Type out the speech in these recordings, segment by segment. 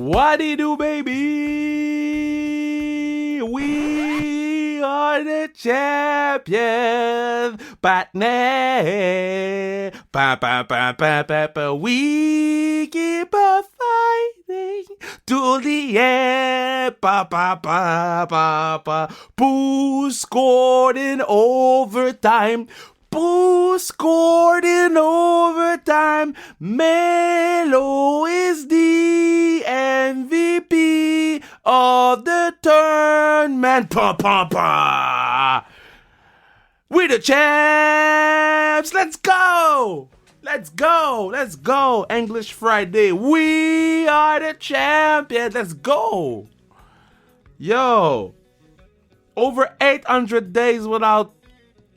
What do you do, baby? We are the champions. Partner. Pa, pa, pa, pa, pa, pa. We keep on fighting to the end. Pa, pa, pa, pa, pa. Who scored in overtime? Who scored in overtime? Melo is the MVP of the tournament. Pa, pa, pa. We the champs. Let's go. Let's go. Let's go. English Friday. We are the champions. Let's go. Yo. Over 800 days without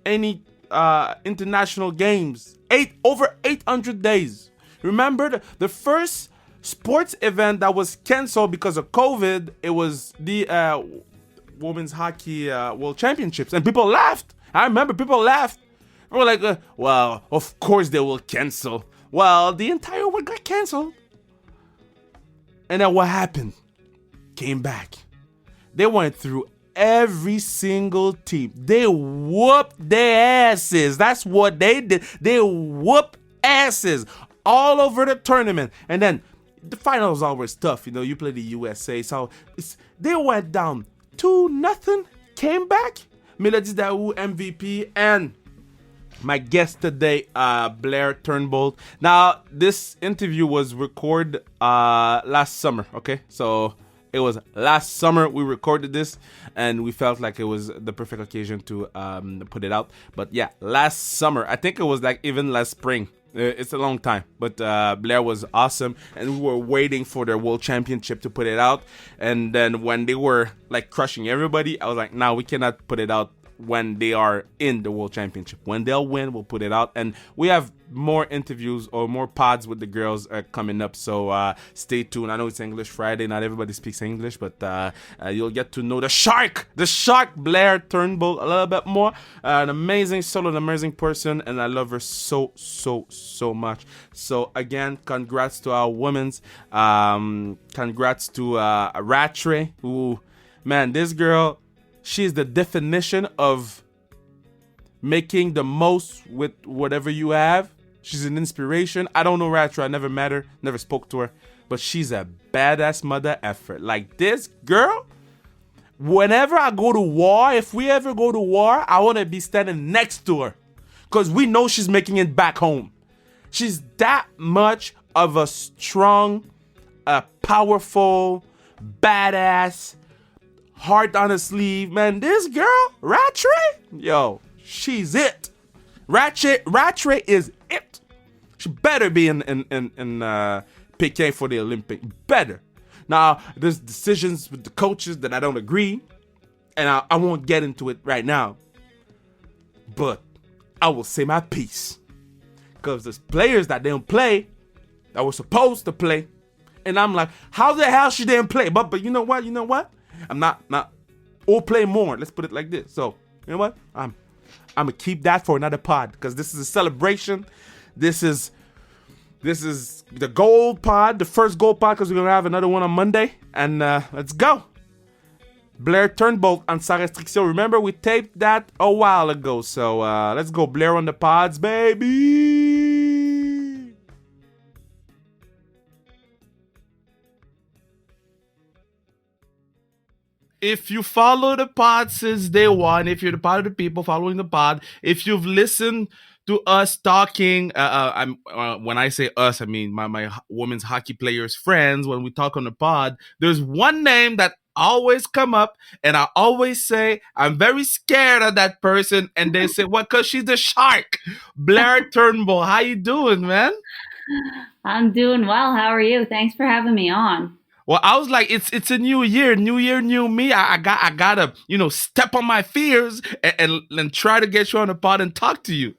any international games. Over 800 days. Remember the first sports event that was canceled because of COVID? It was the Women's Hockey World Championships, and people laughed. I remember people laughed. They were like, well, of course they will cancel. Well, the entire world got canceled. And then what happened? Came back. They went through every single team. They whooped their asses. That's what they did. They whooped asses all over the tournament. And then the finals always tough. You know, you play the USA. So they went down 2-0, came back. Melody Daou, MVP, and my guest today, Blayre Turnbull. Now, this interview was recorded last summer, okay? So it was last summer we recorded this, and we felt like it was the perfect occasion to put it out. But yeah, last summer, I think it was like even last spring. It's a long time, but Blayre was awesome, and we were waiting for their world championship to put it out. And then when they were like crushing everybody, I was like, "No, we cannot put it out when they are in the world championship. When they'll win, we'll put it out." And we have more interviews or more pods with the girls coming up, so stay tuned. I know it's English Friday, not everybody speaks English, but you'll get to know the shark Blayre Turnbull a little bit more. An amazing soul, an amazing person, and I love her so much. So again, congrats to our women's, congrats to Rattray, who, man, this girl, she's the definition of making the most with whatever you have. She's an inspiration. I don't know Rattray. I never met her, never spoke to her, but she's a badass mother effer. Like, this girl, whenever I go to war, if we ever go to war, I want to be standing next to her, because we know she's making it back home. She's that much of a strong, powerful, badass, heart on her sleeve, man. This girl, Rattray, yo, she's it. Rattray is it. She better be in Peking for the Olympic. Better. Now, there's decisions with the coaches that I don't agree, and I won't get into it right now. But I will say my piece, because there's players that didn't play that were supposed to play, and I'm like, how the hell she didn't play? But you know what? I'm not. Or play more. Let's put it like this. So, you know what? I'm gonna keep that for another pod, because this is a celebration. This is the gold pod, the first gold pod, because we're gonna have another one on Monday. And let's go. Blayre Turnbull on Sans Restriction. Remember, we taped that a while ago. So let's go, Blayre on the pods, baby. If you follow the pod since day one, if you're the part of the people following the pod, if you've listened to us talking, when I say us, I mean my women's hockey players friends, when we talk on the pod, there's one name that always come up, and I always say, I'm very scared of that person, and they say, well, because she's the shark. Blayre Turnbull, how you doing, man? I'm doing well. How are you? Thanks for having me on. Well, I was like, it's a new year, new me. I gotta, step on my fears and try to get you on the pod and talk to you.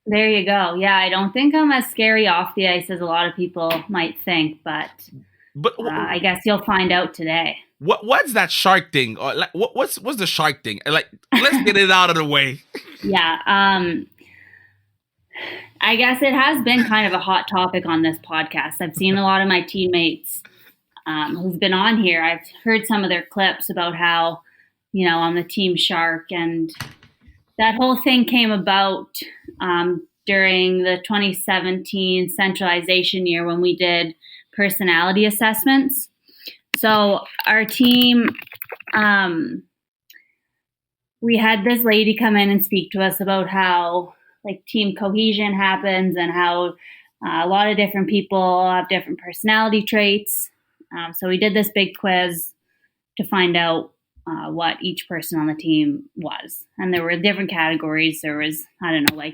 There you go. Yeah, I don't think I'm as scary off the ice as a lot of people might think, but I guess you'll find out today. What's that shark thing? Or like, what's the shark thing? Like, let's get it out of the way. Yeah. I guess it has been kind of a hot topic on this podcast. I've seen a lot of my teammates who've been on here. I've heard some of their clips about how, on the Team Shark, and that whole thing came about during the 2017 centralization year when we did personality assessments. So our team, we had this lady come in and speak to us about how team cohesion happens and how a lot of different people have different personality traits. So we did this big quiz to find out what each person on the team was. And there were different categories. There was, I don't know,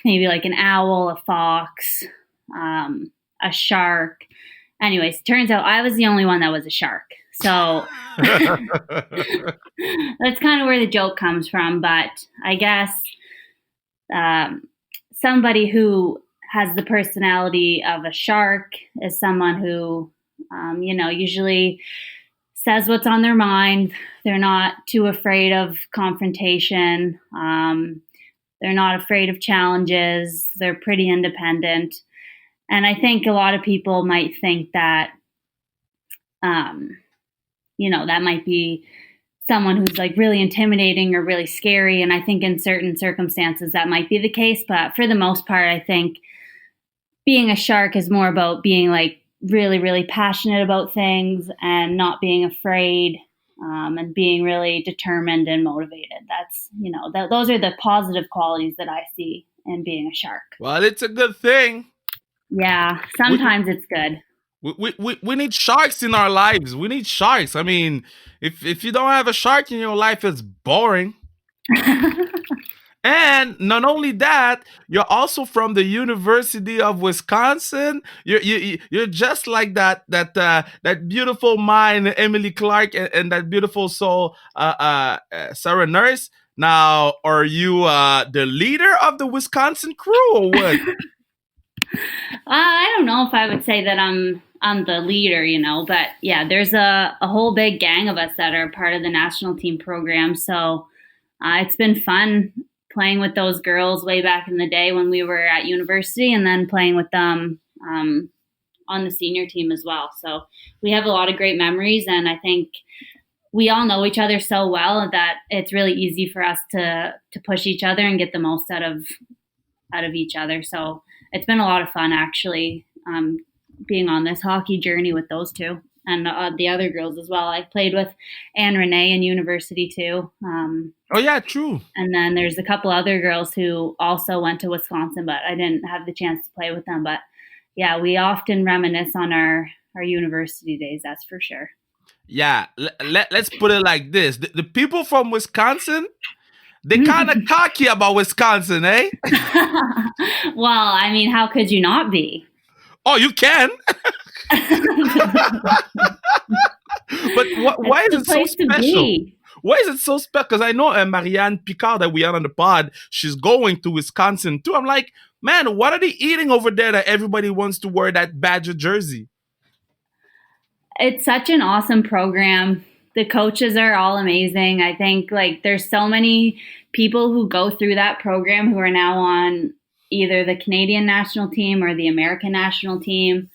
maybe an owl, a fox, a shark. Anyways, turns out I was the only one that was a shark. So that's kind of where the joke comes from. But I guess somebody who has the personality of a shark is someone who, usually says what's on their mind. They're not too afraid of confrontation. They're not afraid of challenges. They're pretty independent. And I think a lot of people might think that, that might be someone who's really intimidating or really scary. And I think in certain circumstances that might be the case. But for the most part, I think being a shark is more about being really, really passionate about things and not being afraid, and being really determined and motivated. That's, those are the positive qualities that I see in being a shark. Well, it's a good thing. Yeah, sometimes it's good. We need sharks in our lives. We need sharks. I mean, if you don't have a shark in your life, it's boring. And not only that, you're also from the University of Wisconsin. You're just like that beautiful mind, Emily Clark, and that beautiful soul, Sarah Nurse. Now, are you the leader of the Wisconsin crew or what? I don't know if I would say that I'm the leader, but yeah, there's a whole big gang of us that are part of the national team program. So it's been fun playing with those girls way back in the day when we were at university, and then playing with them on the senior team as well. So we have a lot of great memories, and I think we all know each other so well that it's really easy for us to push each other and get the most out of each other. So it's been a lot of fun, actually, being on this hockey journey with those two and the other girls as well. I played with Anne Renee in university too. Oh yeah, true. And then there's a couple other girls who also went to Wisconsin, but I didn't have the chance to play with them. But yeah, we often reminisce on our university days, that's for sure. Yeah, let's put it like this. The people from Wisconsin, they kind of cocky about Wisconsin, eh? Well, I mean, how could you not be? Oh, you can. But why is it so special? Why is it so special? Because I know Marianne Picard that we had on the pod, she's going to Wisconsin too. I'm like, man, what are they eating over there that everybody wants to wear that Badger jersey? It's such an awesome program. The coaches are all amazing. I think there's so many people who go through that program who are now on either the Canadian national team or the American national team.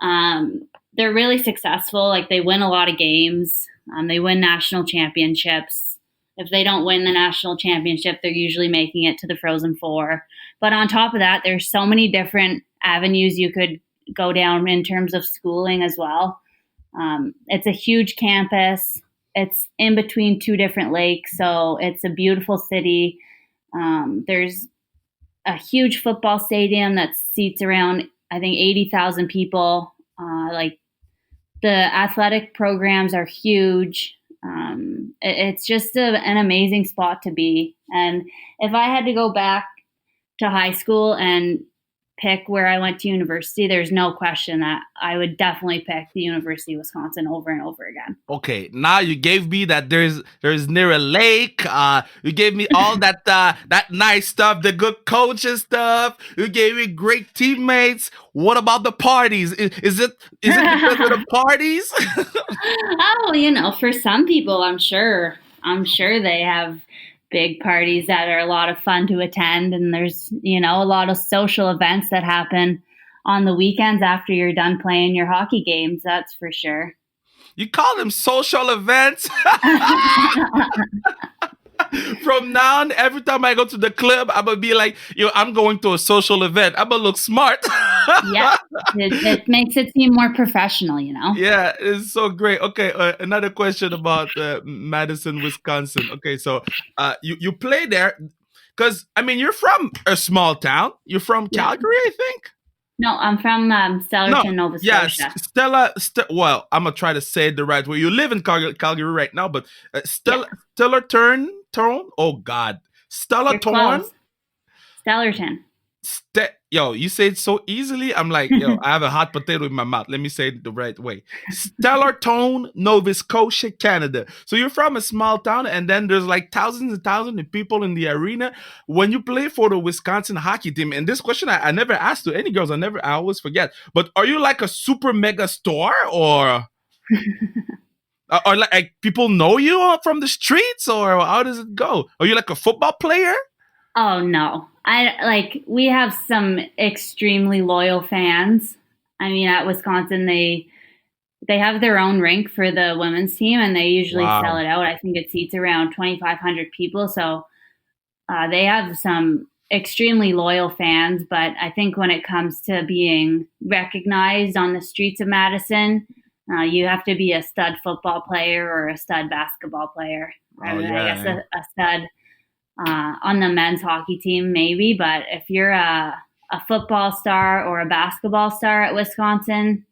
They're really successful. They win a lot of games. They win national championships. If they don't win the national championship, they're usually making it to the Frozen Four. But on top of that, there's so many different avenues you could go down in terms of schooling as well. It's a huge campus. It's in between two different lakes, so it's a beautiful city. There's a huge football stadium that seats around, I think, 80,000 people. The athletic programs are huge. It's just an amazing spot to be. And if I had to go back to high school and pick where I went to university, there's no question that I would definitely pick the University of Wisconsin over and over again. Okay, now you gave me that there's near a lake. You gave me all that nice stuff, the good coaches stuff. You gave me great teammates. What about the parties? Is it because of the parties? Oh, for some people, I'm sure they have big parties that are a lot of fun to attend, and there's a lot of social events that happen on the weekends after you're done playing your hockey games. That's for sure. You call them social events? From now on, every time I go to the club, I'm gonna be like, yo, I'm going to a social event. I'm gonna look smart. Yep. It makes it seem more professional, you know? Yeah, it's so great. Okay, another question about Madison, Wisconsin. Okay, so you play there because I mean you're from a small town. You're from Yep. Calgary, I think. No, I'm from No, Stellarton, Nova yeah, Scotia. Well, I'm gonna try to say it the right way. You live in Calgary right now, but Yeah, Stella Turn. Oh God, Stella you're Torn. close. Stellarton. Yo, you say it so easily. I'm like, yo, I have a hot potato in my mouth. Let me say it the right way. Stellarton, Nova Scotia, Canada. So you're from a small town, and then there's like thousands and thousands of people in the arena. When you play for the Wisconsin hockey team, and this question I never asked to any girls. I always forget. But are you like a super mega star, or like people know you from the streets, or how does it go? Are you like a football player? Oh no. We have some extremely loyal fans. I mean, at Wisconsin they have their own rink for the women's team, and they usually sell Wow. it out. I think it seats around 2,500 people. So they have some extremely loyal fans. But I think when it comes to being recognized on the streets of Madison, you have to be a stud football player or a stud basketball player. Oh I guess yeah. a stud on the men's hockey team, maybe. But if you're a football star or a basketball star at Wisconsin,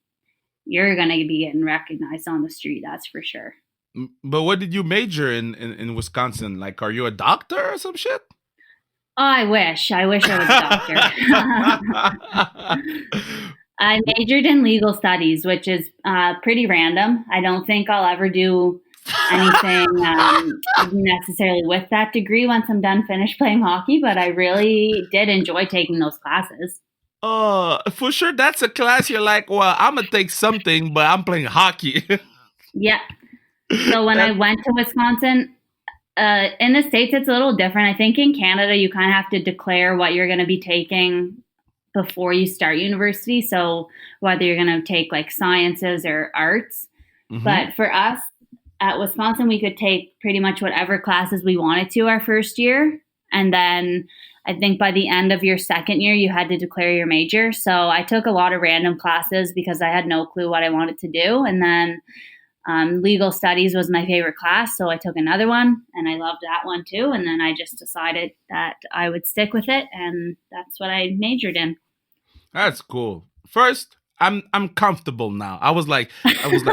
you're going to be getting recognized on the street. That's for sure. But what did you major in Wisconsin? Like, are you a doctor or some shit? Oh, I wish. I wish I was a doctor. I majored in legal studies, which is pretty random. I don't think I'll ever do anything necessarily with that degree once I'm done finished playing hockey, but I really did enjoy taking those classes. For sure, that's a class you're like, well, I'm gonna take something, but I'm playing hockey. Yeah. So when I That went to Wisconsin, in the States, it's a little different. I think in Canada, you kind of have to declare what you're going to be taking before you start university. So whether you're going to take like sciences or arts. hmm But for us at Wisconsin, we could take pretty much whatever classes we wanted to our first year. And then I think by the end of your second year, you had to declare your major. So I took a lot of random classes because I had no clue what I wanted to do. And then legal studies was my favorite class. So I took another one and I loved that one too. And then I just decided that I would stick with it. And that's what I majored in. That's cool. First, I'm comfortable now. I was like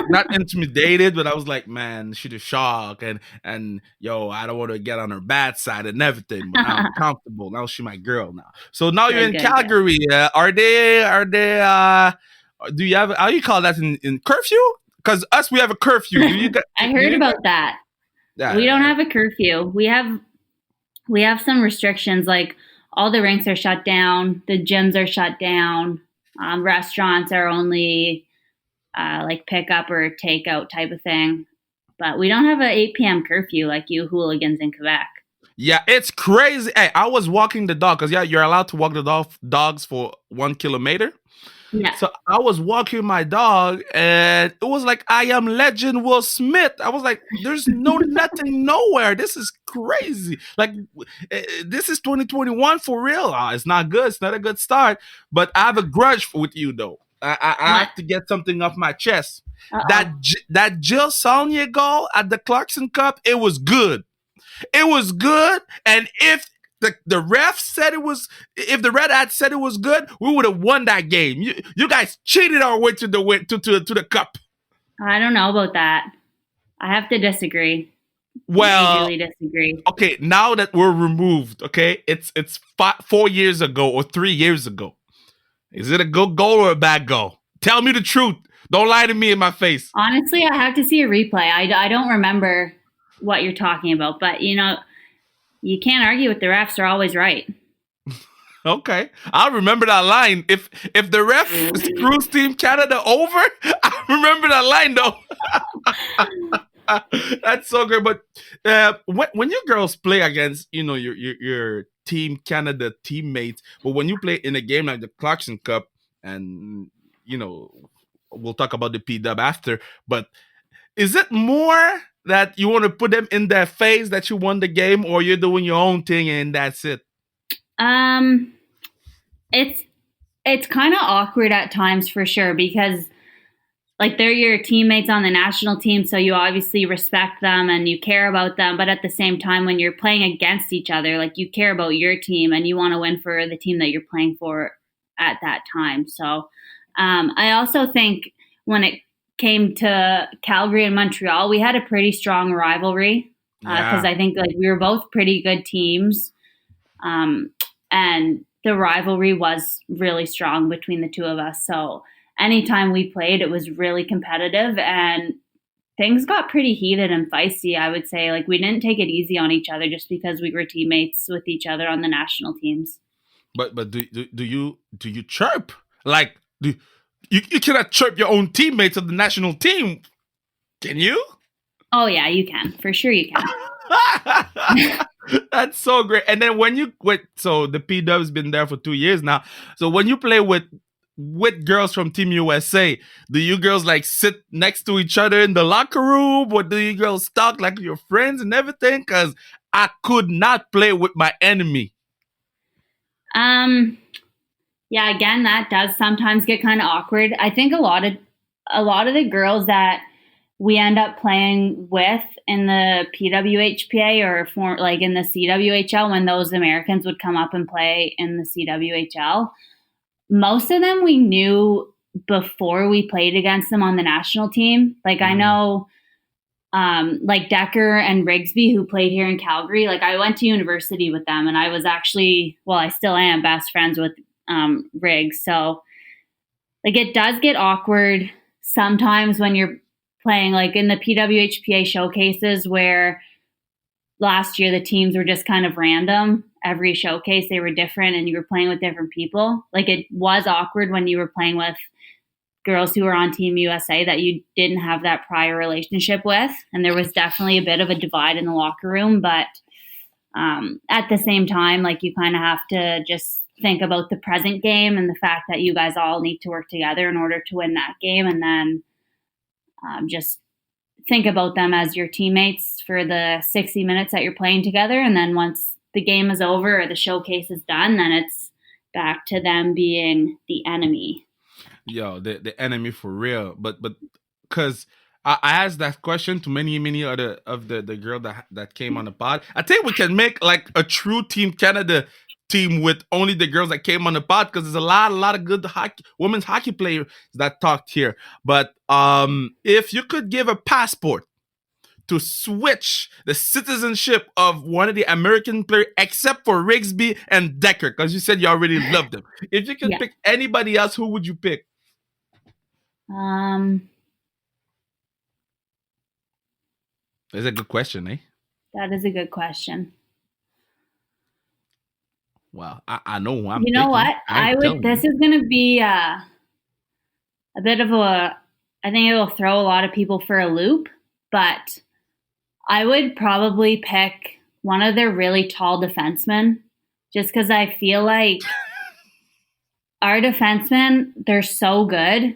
not intimidated, but I was like, man, she's a shock, and yo, I don't want to get on her bad side and everything. But now I'm comfortable. Now she's my girl now. So now you're Good, in good, good. Calgary. Are they? Do you have how you call that in curfew? Because us we have a curfew. Do you get? I Do heard you get? about that. We don't Yeah. have a curfew. We have some restrictions, like all the rinks are shut down, the gyms are shut down, restaurants are only like pickup or takeout type of thing. But we don't have a 8 p.m. curfew like you hooligans in Quebec. Yeah, it's crazy. Hey, I was walking the dog because yeah, you're allowed to walk the dogs for 1 kilometer. Yeah. So I was walking my dog, and it was like I am Legend Will Smith. I was like, "There's no nothing nowhere. This is crazy. Like, this is 2021 for real. It's not good. It's not a good start. But I have a grudge with you, though. I What? have to get something off my chest. Uh oh. That Jill Sonia goal at the Clarkson Cup, it was good. It was good, and if the ref said it was, if the red hat said it was good, we would have won that game. You guys cheated our way to the win to the cup. I don't know about that. I have to disagree. Well, Majorly disagree. okay, now that we're removed, okay, it's 4 years ago or 3 years ago. Is it a good goal or a bad goal? Tell me the truth. Don't lie to me in my face. Honestly, I have to see a replay. I don't remember what you're talking about, but you can't argue with the refs. They're always right. Okay, I'll remember that line. If the ref screws Team Canada over, I remember that line though. That's so great. But when you girls play against, your Team Canada teammates, but when you play in a game like the Clarkson Cup, and we'll talk about the P-Dub after. But is it more that you want to put them in their face that you won the game, or you're doing your own thing and that's it? It's kind of awkward at times for sure, because like they're your teammates on the national team, so you obviously respect them and you care about them. But at the same time, when you're playing against each other, like you care about your team and you want to win for the team that you're playing for at that time. So I also think when it came to Calgary and Montreal, we had a pretty strong rivalry because I think like we were both pretty good teams, and the rivalry was really strong between the two of us. So anytime we played, it was really competitive and things got pretty heated and feisty, I would say. Like we didn't take it easy on each other just because we were teammates with each other on the national teams. But do you chirp? Like you cannot chirp your own teammates of the national team, can you? Oh yeah, you can. For sure you can. That's so great. And then so the P-Dub's been there for 2 years now. So when you play with girls from Team USA, do you girls like sit next to each other in the locker room, or do you girls talk like your friends and everything? Because I could not play with my enemy. Yeah, again, that does sometimes get kind of awkward. I think a lot of the girls that we end up playing with in the PWHPA or in the CWHL, when those Americans would come up and play in the CWHL, most of them we knew before we played against them on the national team. Like I know like Decker and Rigsby, who played here in Calgary, like I went to university with them, and I was actually, well, I still am best friends with Riggs. So like it does get awkward sometimes when you're playing like in the PWHPA showcases, where last year the teams were just kind of random. Every showcase they were different and you were playing with different people. Like it was awkward when you were playing with girls who were on Team USA that you didn't have that prior relationship with. And there was definitely a bit of a divide in the locker room. But at the same time, like you kind of have to just think about the present game and the fact that you guys all need to work together in order to win that game. And then just think about them as your teammates for the 60 minutes that you're playing together. And then once the game is over or the showcase is done, then it's back to them being the enemy. Yo, the enemy for real. But because I asked that question to many other of the girl that came on the pod. I think we can make like a true Team Canada team with only the girls that came on the pod, because there's a lot of good women's hockey players that talked here. But if you could give a passport to switch the citizenship of one of the American players, except for Rigsby and Decker, because you said you already loved them. If you could pick anybody else, who would you pick? That's a good question, eh? That is a good question. Well, I know who I'm You know picking. what? This is going to be a bit of I think it will throw a lot of people for a loop, but I would probably pick one of their really tall defensemen, just because I feel like our defensemen, they're so good,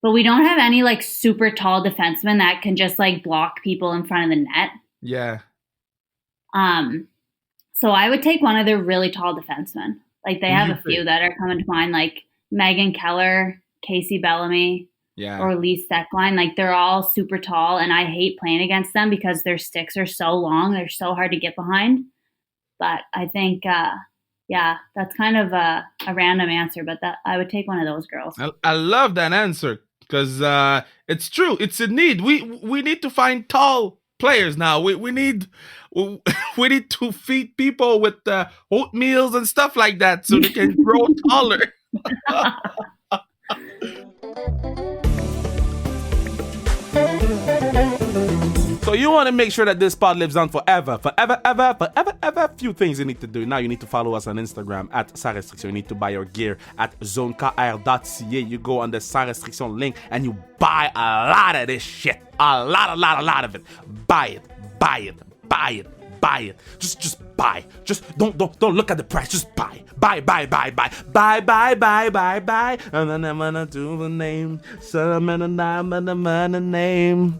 but we don't have any like super tall defensemen that can just like block people in front of the net. Yeah. So I would take one of their really tall defensemen. Like they have a few that are coming to mind, like Megan Keller, Casey Bellamy, or Lee Steckline. Like they're all super tall, and I hate playing against them because their sticks are so long. They're so hard to get behind. But I think, that's kind of a random answer, but that I would take one of those girls. I love that answer, because it's true. It's a need. We need to find tall players now. We need to feed people with oatmeals and stuff like that so they can grow taller. So you want to make sure that this pod lives on forever. Few things you need to do. Now you need to follow us on Instagram at Sans Restriction. You need to buy your gear at zonekr.ca. You go on the Sans Restriction link and you buy a lot of this shit. A lot of it. Buy it. buy it. Just buy. Just don't look at the price. Just buy. Buy. And then I'm gonna do the name. Some and a name.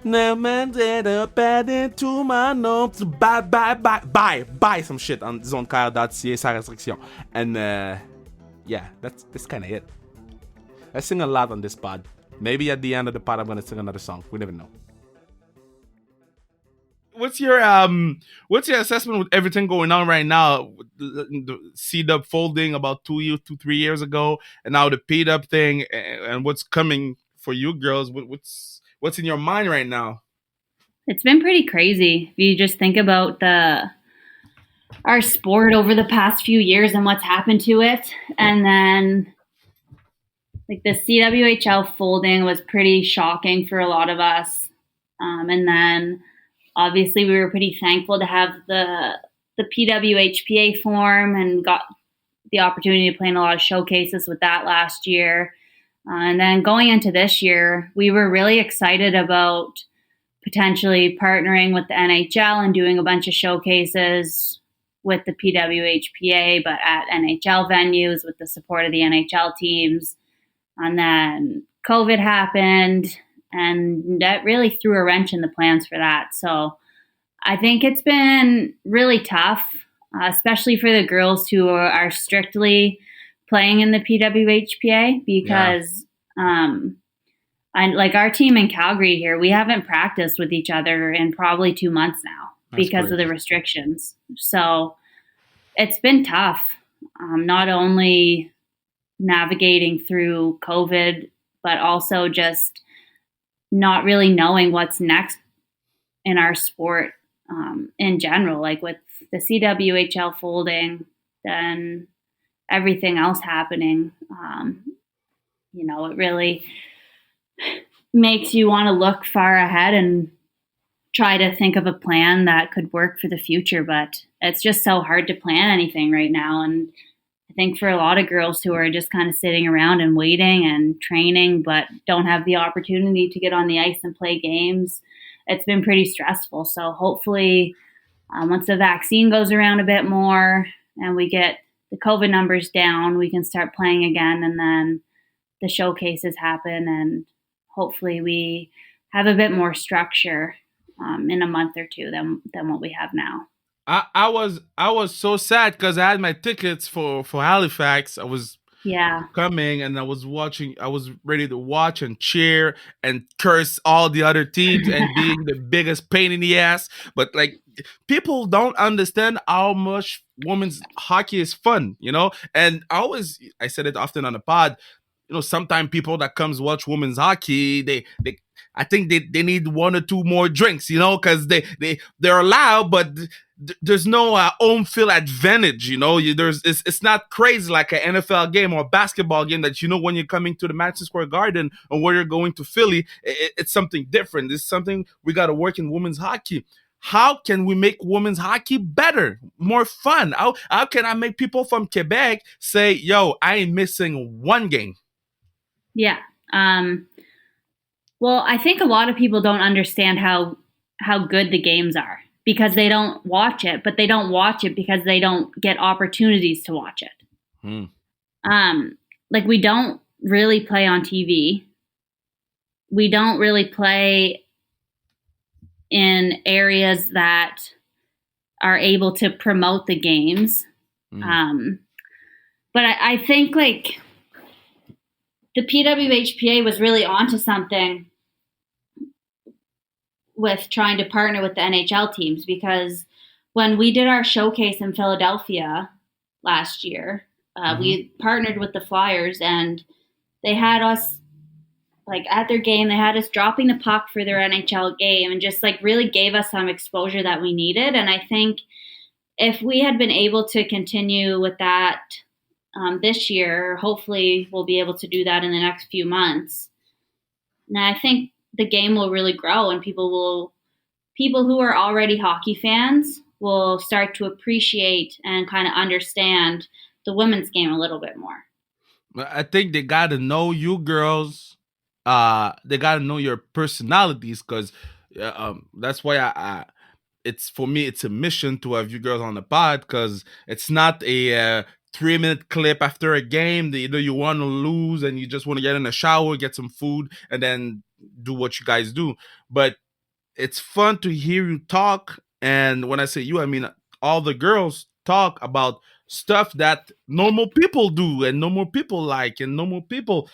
Never did a bad into my notes. Buy some shit on zonekyle.ca sans restriction. And yeah, that's kind of it. I sing a lot on this pod. Maybe at the end of the pod I'm gonna sing another song. We never know. What's your assessment with everything going on right now? The C-Dub folding about 3 years ago, and now the P-Dub thing, and what's coming for you girls? What's in your mind right now? It's been pretty crazy. If you just think about our sport over the past few years and what's happened to it, and then like the CWHL folding was pretty shocking for a lot of us, and then obviously we were pretty thankful to have the PWHPA form and got the opportunity to play in a lot of showcases with that last year. And then going into this year, we were really excited about potentially partnering with the NHL and doing a bunch of showcases with the PWHPA, but at NHL venues with the support of the NHL teams. And then COVID happened, and that really threw a wrench in the plans for that. So I think it's been really tough, especially for the girls who are strictly playing in the PWHPA, because like our team in Calgary here, we haven't practiced with each other in probably 2 months now because of the restrictions. So it's been tough, not only navigating through COVID, but also just not really knowing what's next in our sport in general, like with the CWHL folding, then everything else happening. It really makes you want to look far ahead and try to think of a plan that could work for the future, but it's just so hard to plan anything right now. And I think for a lot of girls who are just kind of sitting around and waiting and training, but don't have the opportunity to get on the ice and play games, it's been pretty stressful. So hopefully once the vaccine goes around a bit more and we get the COVID numbers down, we can start playing again, and then the showcases happen, and hopefully we have a bit more structure in a month or two than what we have now. I was so sad because I had my tickets for Halifax. I was coming, and I was watching. I was ready to watch and cheer and curse all the other teams and being the biggest pain in the ass. But like, people don't understand how much women's hockey is fun, And I said it often on the pod. Sometimes people that comes watch women's hockey, they I think they need 1 or 2 more drinks, because they're allowed, but there's no home field advantage, it's not crazy like an NFL game or a basketball game that when you're coming to the Madison Square Garden or where you're going to Philly, it's something different. It's something we got to work in women's hockey. How can we make women's hockey better, more fun? How can I make people from Quebec say, yo, I ain't missing one game? Yeah. Well, I think a lot of people don't understand how good the games are because they don't watch it, but they don't watch it because they don't get opportunities to watch it. Like we don't really play on TV. We don't really play in areas that are able to promote the games. But I think like the PWHPA was really onto something with trying to partner with the NHL teams, because when we did our showcase in Philadelphia last year, we partnered with the Flyers, and they had us like at their game, they had us dropping the puck for their NHL game and just like really gave us some exposure that we needed. And I think if we had been able to continue with that this year, hopefully we'll be able to do that in the next few months. And I think the game will really grow, and people who are already hockey fans will start to appreciate and kind of understand the women's game a little bit more. I think they got to know you girls. They got to know your personalities, because that's why it's for me, it's a mission to have you girls on the pod because it's not a 3 minute clip after a game that either you want to lose and you just want to get in the shower, get some food, and then do what you guys do. But it's fun to hear you talk. And when I say you, I mean all the girls talk about stuff that normal people do and normal people like and normal people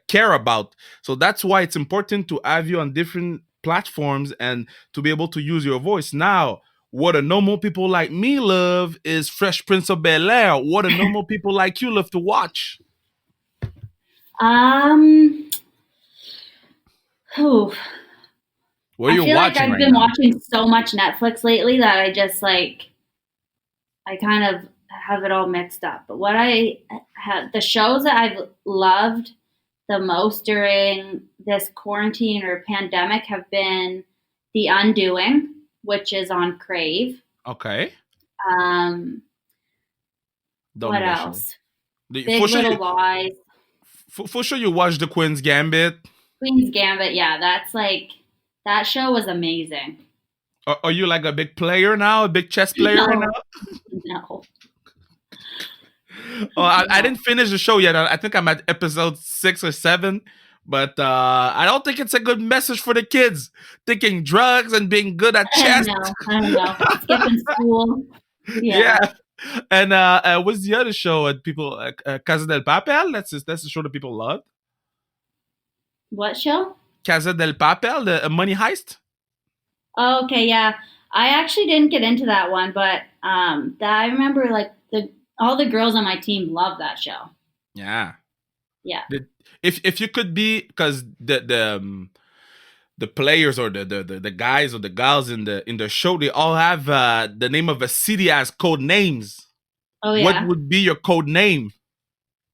care about. So that's why it's important to have you on different platforms and to be able to use your voice. Now, what a normal people like me love is Fresh Prince of Bel Air. What a normal people like you love to watch. Um, whew. What are I you feel like watching I've right been now? watching so much Netflix lately that I just like I kind of have it all mixed up. But what I had the shows that I've loved the most during this quarantine or pandemic have been The Undoing, which is on Crave. Okay. Um, Don't what know that show. else? For Big sure, Little Lies, for sure, you watch the Queen's Gambit. Queen's Gambit. Yeah, that's like that show was amazing. Are you like a big player now, a big chess player now? No, no, Oh, I no. didn't finish the show yet. I think I'm at episode 6 or 7. But I don't think it's a good message for the kids. Taking drugs and being good at I don't chess. know. I don't know. Skipping school. Yeah. Yeah. And what's the other show that people Casa del Papel? That's the show that people love. What show? Casa del Papel, the money heist. Oh, okay, yeah. I actually didn't get into that one, but that I remember like the all the girls on my team love that show. Yeah. Yeah. If you could be, because the players or the guys or the gals in the show, they all have the name of a city as code names. Oh What yeah. would be your code name?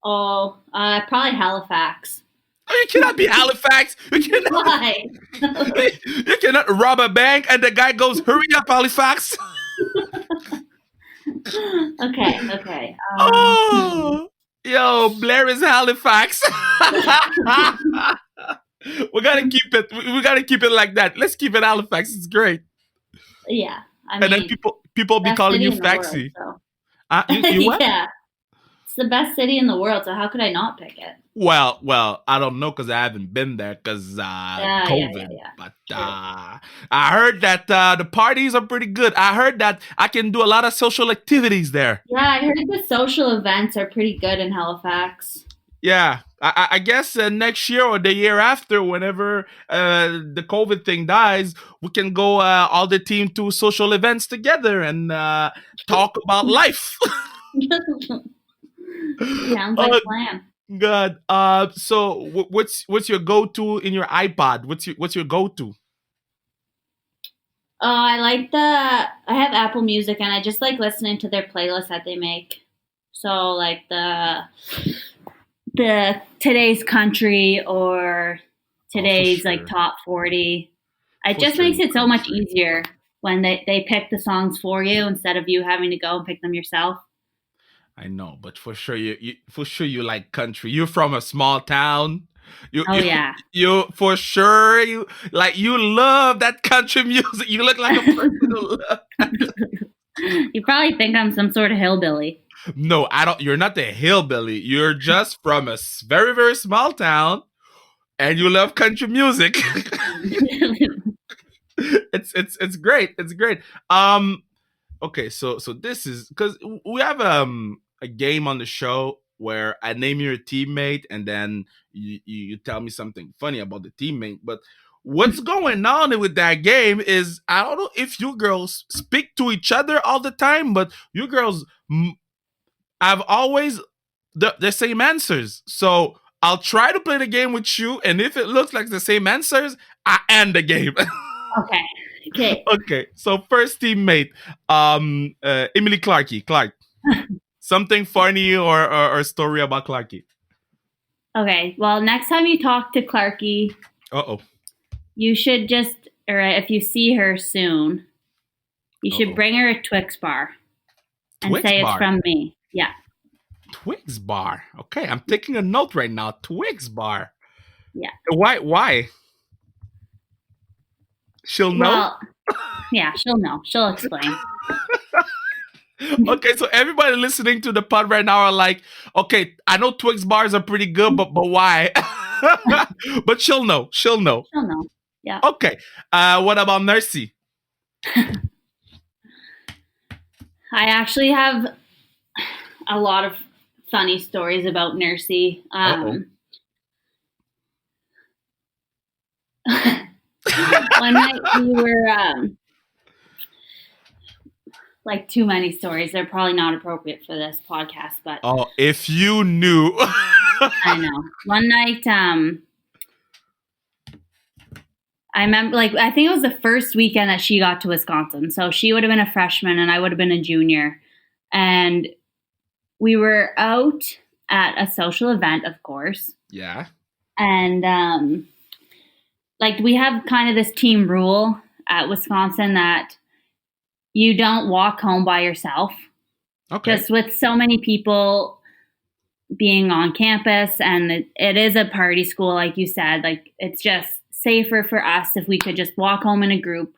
Oh, probably Halifax. Oh, you cannot be Halifax. Why? You cannot rob a bank and the guy goes, "Hurry up, Halifax!" Okay, okay. Oh, yo, Blair is Halifax. We gotta keep it. We gotta keep it like that. Let's keep it Halifax. It's great. Yeah, I And then mean, people be best calling city you in the world. Faxy. So You what? yeah, it's the best city in the world. So how could I not pick it? Well, I don't know because I haven't been there because COVID. Yeah. But True. I heard that the parties are pretty good. I heard that I can do a lot of social activities there. Yeah, I heard the social events are pretty good in Halifax. Yeah, I guess next year or the year after, whenever the COVID thing dies, we can go all the team to social events together and talk about life. Sounds like Oh a plan. God. So what's your go to in your iPod? What's your go to? I like I have Apple Music and I just like listening to their playlists that they make. So like the today's country or Oh, for today's like sure, top 40. It for just sure, makes you it so much country. easier when they pick the songs for you instead of you having to go and pick them yourself. I know, but for sure you like country. You're from a small town. You Oh you yeah. you for sure you love that country music. You look like a person who love. You probably think I'm some sort of hillbilly. No, I don't. You're not the hillbilly. You're just from a very very small town, and you love country music. It's great. It's great. Okay, so this is because we have a game on the show where I name you a teammate and then you tell me something funny about the teammate. But what's going on with that game is I don't know if you girls speak to each other all the time, but you girls have always the same answers. So I'll try to play the game with you, and if it looks like the same answers, I end the game. Okay. Okay. Okay, so first teammate, Emily Clarkey. Clark, something funny or story about Clarkey. Okay. Well, next time you talk to Clarky, Uh oh. you should just, or if you see her soon, you Uh should oh. bring her a Twix bar and Twix say it's bar. from me. Yeah. Twix bar. Okay, I'm taking a note right now. Twix bar. Yeah. Why? Why? She'll know? Well, yeah, she'll know. She'll explain. Okay, so everybody listening to the pod right now are like, okay, I know Twix bars are pretty good, but why? But she'll know. She'll know. She'll know. Yeah. Okay. What about Nursey? I actually have a lot of funny stories about Nursey. One night we were like too many stories. They're probably not appropriate for this podcast, but Oh, if you knew. I know. One night, I remember, like, I think it was the first weekend that she got to Wisconsin. So she would have been a freshman and I would have been a junior. And we were out at a social event, of course. Yeah. And, like, we have kind of this team rule at Wisconsin that you don't walk home by yourself. Okay. Just with so many people being on campus, and it is a party school, like you said. Like, it's just safer for us if we could just walk home in a group,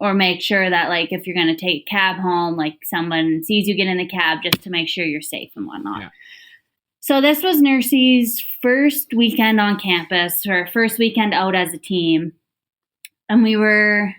or make sure that, like, if you're going to take a cab home, like, someone sees you get in the cab just to make sure you're safe and whatnot. Yeah. So this was Nursey's first weekend on campus, her first weekend out as a team. And we were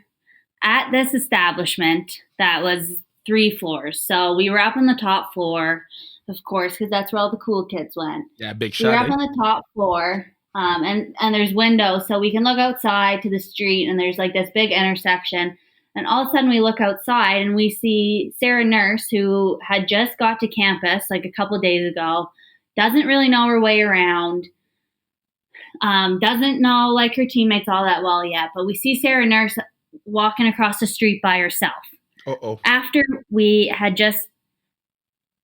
at this establishment that was 3 floors. So we were up on the top floor, of course, because that's where all the cool kids went. Yeah, big We were shot. up on the top floor, and there's windows, so we can look outside to the street, and there's like this big intersection. And all of a sudden we look outside and we see Sarah Nurse, who had just got to campus like a couple days ago, doesn't really know her way around, doesn't know like her teammates all that well yet. But we see Sarah Nurse walking across the street by herself. Uh-oh. After we had just,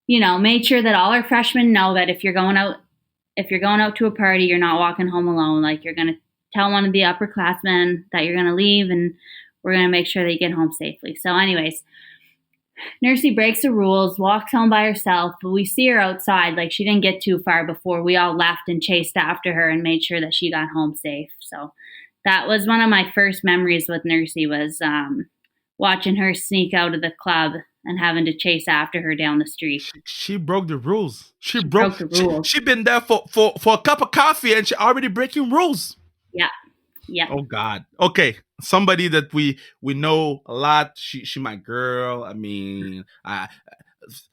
made sure that all our freshmen know that if you're going out to a party, you're not walking home alone. Like, you're going to tell one of the upperclassmen that you're going to leave, and we're going to make sure they get home safely. So anyways, Nursey breaks the rules, walks home by herself, but we see her outside. Like, she didn't get too far before we all left and chased after her and made sure that she got home safe. So that was one of my first memories with Nursey, was watching her sneak out of the club and having to chase after her down the street. She broke the rules. She broke the rules. She been there for a cup of coffee and she already breaking rules. Yeah. Yeah. Oh God. Okay. Somebody that we know a lot. She my girl. I mean,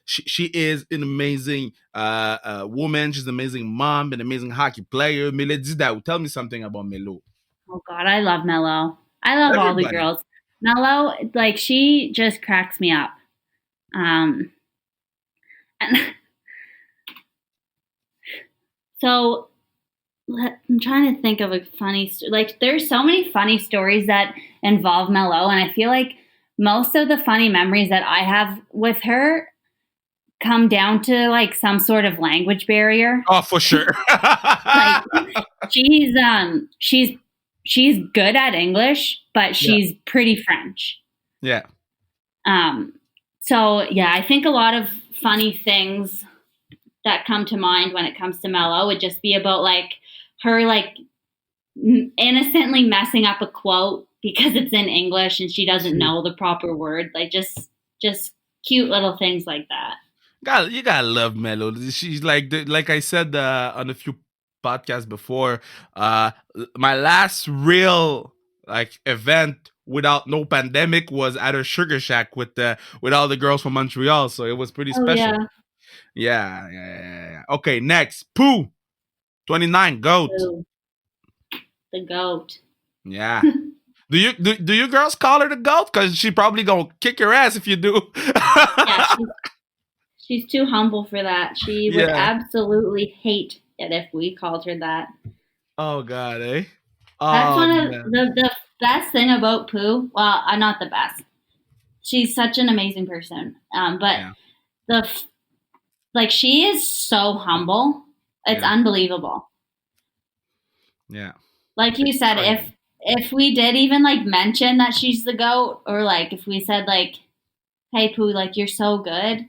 she is an amazing woman. She's an amazing mom, an amazing hockey player. Melo Didao. Tell me something about Melo. Oh God, I love Mello. I love all the girls. Mello, like, she just cracks me up. And so I'm trying to think of a funny, like, there's so many funny stories that involve Mello, and I feel like most of the funny memories that I have with her come down to like some sort of language barrier. Oh, for sure. Like, she's good at English, but she's pretty French. Yeah. So yeah, I think a lot of funny things that come to mind when it comes to Mello would just be about like her like innocently messing up a quote because it's in English and she doesn't know the proper word. Like just cute little things like that. You gotta love Melo. She's like I said on a few podcasts before. My last real like event without no pandemic was at a Sugar Shack with all the girls from Montreal. So it was pretty special. Yeah. Okay, next. Pooh. 29, GOAT. Ooh, the GOAT. Yeah. Do you girls call her the GOAT? Because she probably gonna kick your ass if you do. Yeah, she's too humble for that. She would absolutely hate it if we called her that. Oh God, eh? That's one of the best thing about Pooh. Well, not the best. She's such an amazing person. But she is so humble. It's unbelievable. Yeah. Like you said, if we did even like mention that she's the GOAT, or like if we said like, "Hey Pooh, like you're so good,"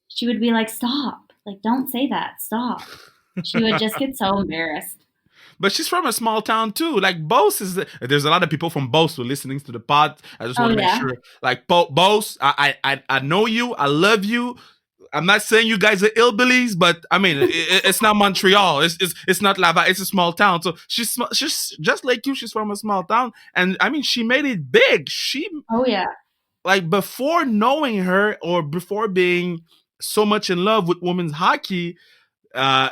she would be like, "Stop! Like don't say that. Stop." She would just get so embarrassed. but she's from a small town too. Like Bose is. There's a lot of people from Bose who are listening to the pod. I just Oh want to make yeah. sure. Like Bose, I know you. I love you. I'm not saying you guys are illbillies, but I mean it's not Montreal. It's not Laval. It's a small town. So she's just like you. She's from a small town, and I mean she made it big. She Oh yeah. like before knowing her or before being so much in love with women's hockey. Uh,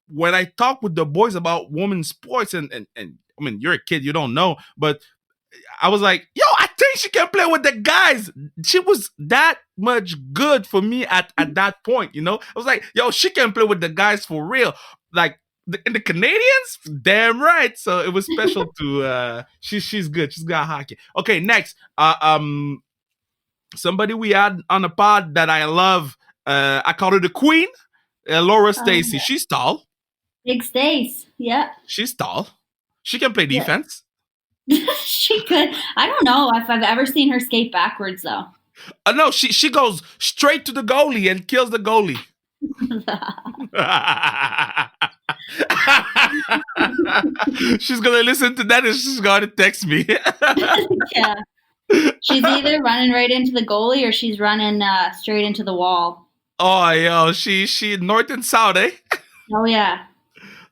when I talk with the boys about women's sports, and I mean you're a kid, you don't know, but I was like, yo, I think she can play with the guys. She was that much good for me at that point, you know? I was like, yo, she can play with the guys for real. Like in the Canadians, damn right. So it was special to she's good. She's got hockey. Okay, next. Somebody we had on the pod that I love. I call her the queen. Laura Oh Stacy. She's tall. Big Stace. Yeah. She's tall. She can play Yeah. defense. She could. I don't know if I've ever seen her skate backwards though. No, she goes straight to the goalie and kills the goalie. She's gonna listen to that and she's gonna text me. Yeah. She's either running right into the goalie or she's running straight into the wall. Oh, yo, she north and south, eh? Oh yeah.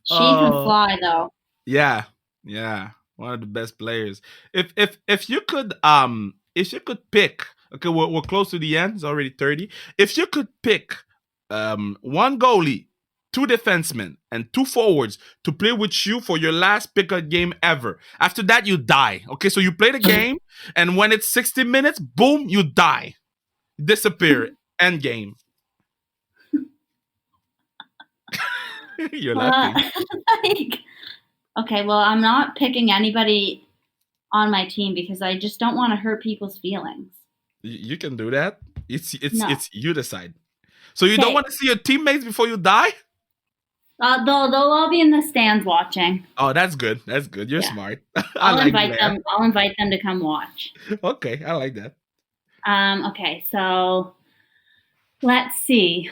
She can Oh, fly though. yeah, yeah, one of the best players. If you could pick, okay, we're close to the end. It's already 30. If you could pick one goalie, two defensemen, and two forwards to play with you for your last pickup game ever. After that, you die. Okay, so you play the game, and when it's 60 minutes, boom, you die, disappear, end game. You're laughing. Like, okay, well, I'm not picking anybody on my team because I just don't want to hurt people's feelings. You can do that. No. It's you decide. So you don't Okay. want to see your teammates before you die? They'll all be in the stands watching. Oh, that's good. That's good. You're Yeah. smart. I'll like invite Blayre. them. I'll invite them to come watch. Okay, I like that. Okay, so let's see.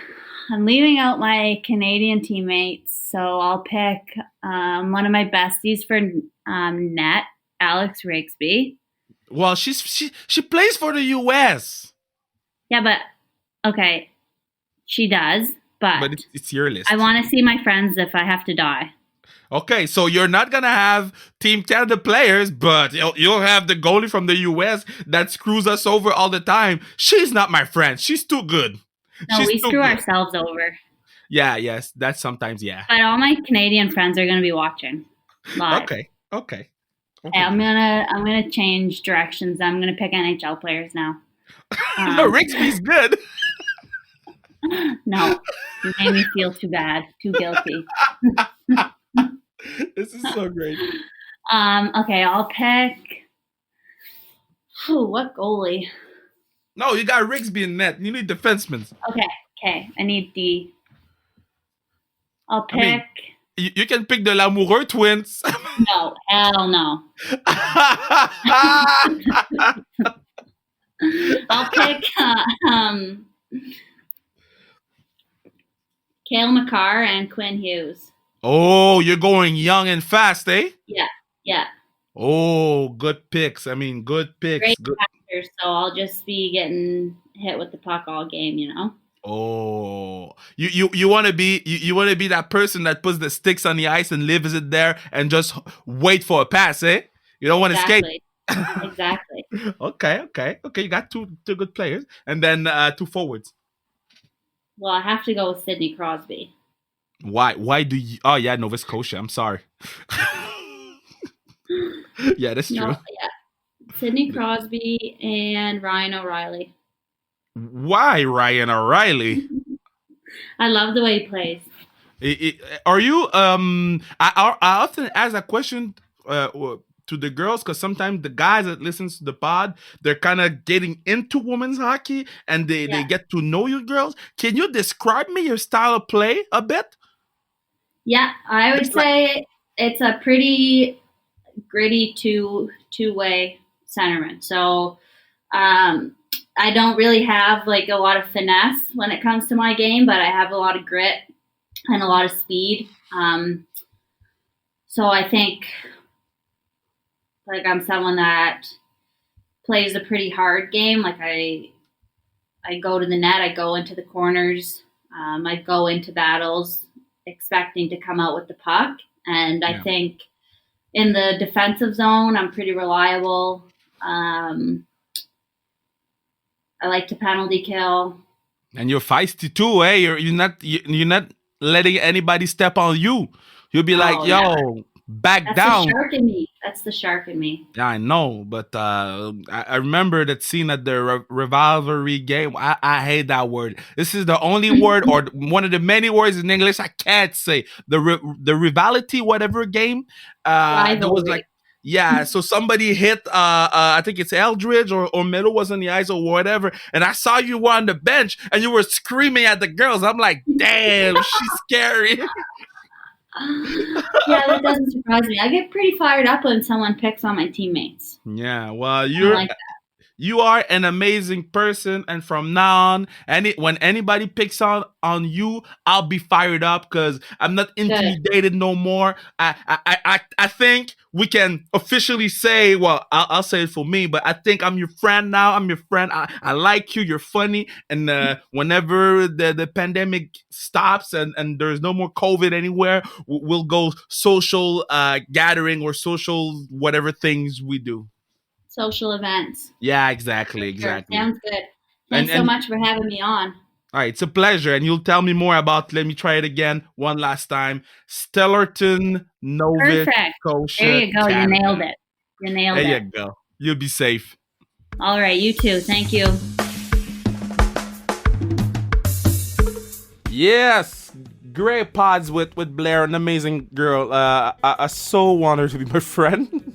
I'm leaving out my Canadian teammates, so I'll pick one of my besties for net, Alex Rigsby. Well, she plays for the US, Yeah, but okay, she does, but but it's your list. I want to see my friends if I have to die. Okay, so you're not gonna have Team Canada players, but you'll have the goalie from the US that screws us over all the time. She's not my friend. She's too good. No, She's we too screw good. ourselves over. Yeah, yes, that's sometimes yeah. But all my Canadian friends are going to be watching live. Okay, okay. Okay, I'm gonna change directions. I'm gonna pick NHL players now. No, Rigsby's good. No, you made me feel too bad, too guilty. This is so great. Okay, I'll pick. What goalie? No, you got Rigsby in net. You need defensemen. Okay. I need D. I'll pick. I mean, you can pick the Lamoureux twins. No, hell no. I'll pick Cale Makar and Quinn Hughes. Oh, you're going young and fast, eh? Yeah. Oh, good picks. I mean, good picks. Great Good. passers, so I'll just be getting hit with the puck all game, you know? Oh, you want to be you want to be that person that puts the sticks on the ice and leaves it there and just wait for a pass, eh? You don't want to skate. Exactly. Okay. You got two good players, and then two forwards. Well, I have to go with Sidney Crosby. Why? Why do you? Oh yeah, Nova Scotia. I'm sorry. Yeah, that's true. No, yeah. Sidney Crosby and Ryan O'Reilly. Why Ryan O'Reilly? I love the way he plays. Are you? I often ask that question to the girls because sometimes the guys that listens to the pod, they're kind of getting into women's hockey and they get to know you girls. Can you describe me your style of play a bit? Yeah, I would say it's a pretty gritty two-way centerman. So I don't really have like a lot of finesse when it comes to my game, but I have a lot of grit and a lot of speed. So I think like I'm someone that plays a pretty hard game. Like I go to the net, I go into the corners, I go into battles expecting to come out with the puck. And I Yeah. think in the defensive zone, I'm pretty reliable. I like to penalty kill. And you're feisty too, eh? You're not letting anybody step on you. You'll be like, Oh, never. yo, back That's the down. shark in me. That's the shark in me. Yeah, I know, but I remember that scene at the rivalry game. I hate that word. This is the only word or one of the many words in English I can't say. The rivalry, whatever game. There was like, Rivalry. yeah. So somebody hit. I think it's Eldridge or Middle was on the ice or whatever, and I saw you were on the bench and you were screaming at the girls. I'm like, damn, she's scary. Yeah, that doesn't surprise me. I get pretty fired up when someone picks on my teammates. Yeah, well, I don't like you are an amazing person, and from now on, when anybody picks on you, I'll be fired up because I'm not intimidated no more. I think we can officially say, well, I'll say it for me, but I think I'm your friend now. I'm your friend. I like you. You're funny, and whenever the pandemic stops and there's no more COVID anywhere, we'll go social gathering or social whatever things we do. social events. Yeah, exactly, Sure, exactly. sounds good. And Thanks so and much for having me on. all right, it's a pleasure, and you'll tell me more about. Let me try it again one last time. Stellarton, Nova Perfect. There Scotia, you go. You Canada. nailed it. You nailed There you it. go. You'll be safe. All right, you too. Thank you. Yes, great pods with Blayre, an amazing girl. I so want her to be my friend.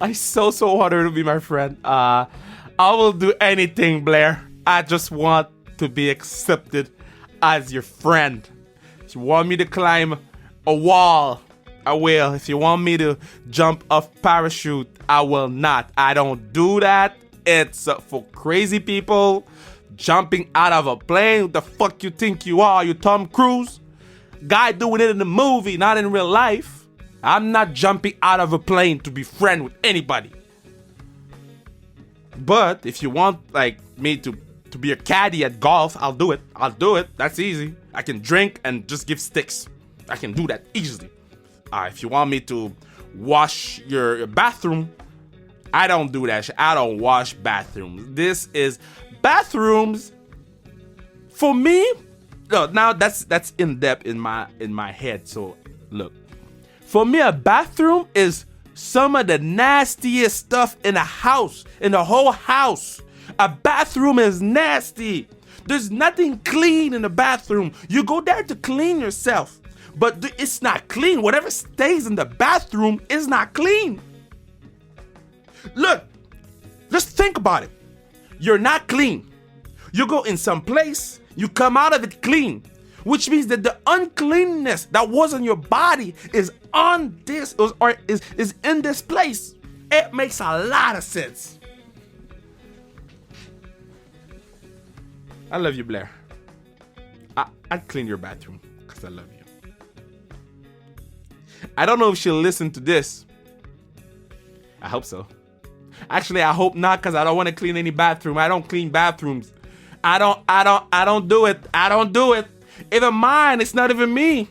I so want her to be my friend. I will do anything, Blayre. I just want to be accepted as your friend. If you want me to climb a wall, I will. If you want me to jump off parachute, I will not. I don't do that. It's for crazy people. Jumping out of a plane. What the fuck you think you are? You Tom Cruise? Guy doing it in the movie, not in real life. I'm not jumping out of a plane to be friend with anybody. But if you want like me to be a caddy at golf, I'll do it. That's easy. I can drink and just give sticks. I can do that easily. If you want me to wash your bathroom, I don't do that shit. I don't wash bathrooms. This is bathrooms for me. No, now that's in depth in my head. So look, for me, a bathroom is some of the nastiest stuff in a house, in the whole house. A bathroom is nasty. There's nothing clean in the bathroom. You go there to clean yourself, but it's not clean. Whatever stays in the bathroom is not clean. Look, just think about it. You're not clean. You go in some place, you come out of it clean, which means that the uncleanness that was on your body is on this or is in this place. It makes a lot of sense. I love you, Blayre. I'd clean your bathroom because I love you. I don't know if she'll listen to this. I hope so. Actually, I hope not, because I don't want to clean any bathroom. I don't clean bathrooms. I don't do it. I don't do it. Even mine, it's not even me.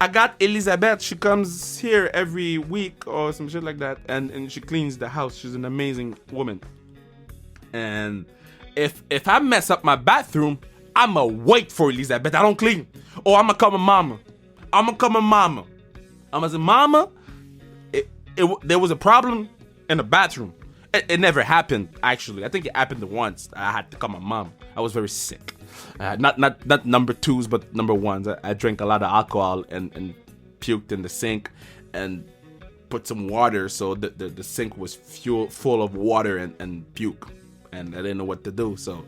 I got Elizabeth. She comes here every week or some shit like that, and she cleans the house. She's an amazing woman. And if I mess up my bathroom, I'ma wait for Elizabeth. I don't clean. Or I'ma call my mama. I'ma say, Mama, there was a problem in the bathroom. It never happened, actually. I think it happened once. I had to call my mom. I was very sick. Not number twos, but number ones. I drank a lot of alcohol and puked in the sink and put some water, so the sink was full of water and puke. And I didn't know what to do, so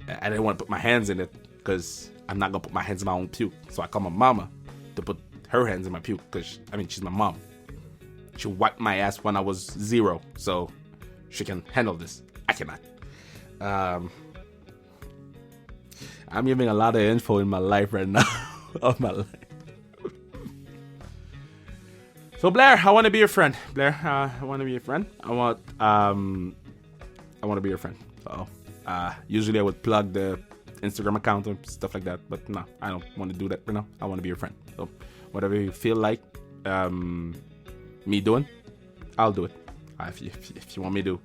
I didn't want to put my hands in it because I'm not going to put my hands in my own puke. So I called my mama to put her hands in my puke because, she's my mom. She wiped my ass when I was 0, so she can handle this. I cannot. I'm giving a lot of info in my life right now. Of my life. So Blayre, I want to be your friend. Blayre, I want to be your friend. I want to be your friend. So usually I would plug the Instagram account and stuff like that, but no, I don't want to do that right now. I want to be your friend. So whatever you feel like me doing, I'll do it. If you want me to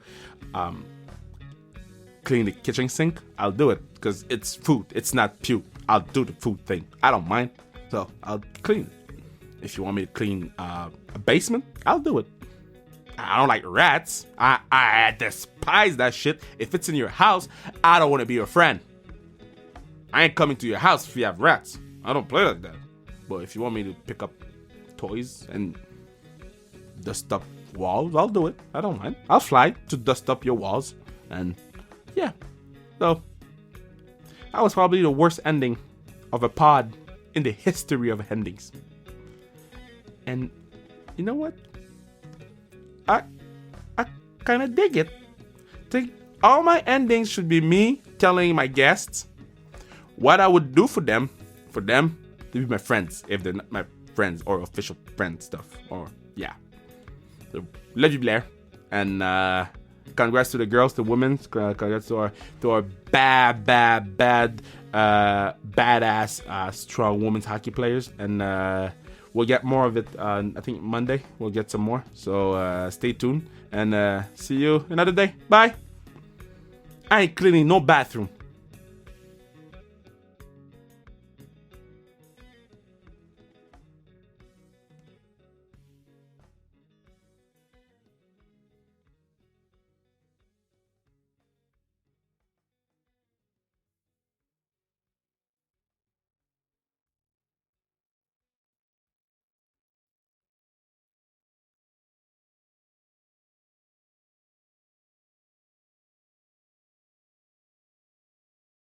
clean the kitchen sink, I'll do it because it's food. It's not puke. I'll do the food thing. I don't mind. So I'll clean it. If you want me to clean a basement, I'll do it. I don't like rats. I despise that shit. If it's in your house, I don't want to be your friend. I ain't coming to your house if you have rats. I don't play like that. But if you want me to pick up toys and dust up walls, I'll do it. I don't mind. I'll fly to dust up your walls. And yeah. So that was probably the worst ending of a pod in the history of endings. And you know what? I kind of dig it. Think all my endings should be me telling my guests what I would do for them to be my friends if they're not my friends or official friend stuff. Or yeah. So love you, Blayre, and congrats to the girls, the women. Congrats to our badass strong women's hockey players, and we'll get more of it. I think Monday we'll get some more. So stay tuned and see you another day. Bye. I ain't cleaning no bathroom.